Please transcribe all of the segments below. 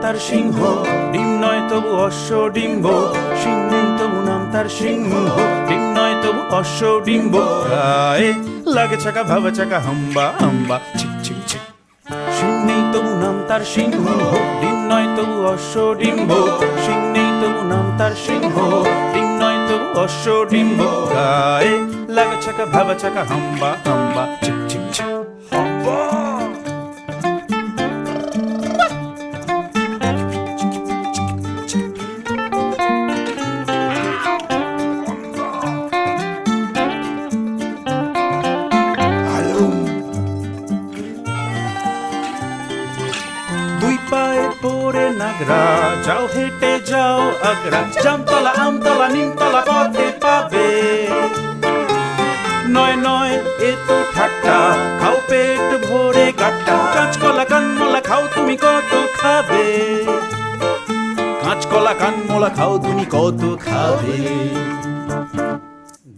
তার সিংহ, ডিম নয় তবু অশ্ব ডিম্ব, সিং নেই তবু নাম তার সিংহ, ডিম নয় তবু অশ্ব ডিম্ব, গায়ে লাগে চাকা ভাবা চাকা হাম্বা হাম্বা ছিক ছিক ছিক। সিং নেই তবু নাম তার সিংহ, ডিম নয় তবু অশ্ব ডিম্ব, সিং নেই তবু নাম তার সিংহ, ডিম নয় তবু অশ্ব ডিম্ব, গায়ে লাগে চাকা ভাবা চাকা হাম্বা হাম্বা ছিক ছিক ছিক। দুই পায়ে পড়ে নাগরা, যাও হেঁটে যাও আগ্রা, জামতলা আমতলা নিমতলা পথে পাবে। নয় নয় এ তো ঠাট্টা, খাও পেট ভরে গাট্টা, কাঁচকলা কানমলা খাও তুমি কত খাবে, কাঁচকলা কানমলা খাও তুমি কত খাবে।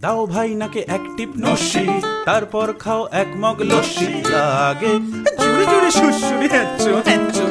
দাও ভাই নাকে এক টিপ নস্যি, তারপর খাও এক মগ লস্যি, লাগে জুড়ে জুড়ে সুড়সুড়ি হ্যাচ্ছো হ্যাচ্ছো।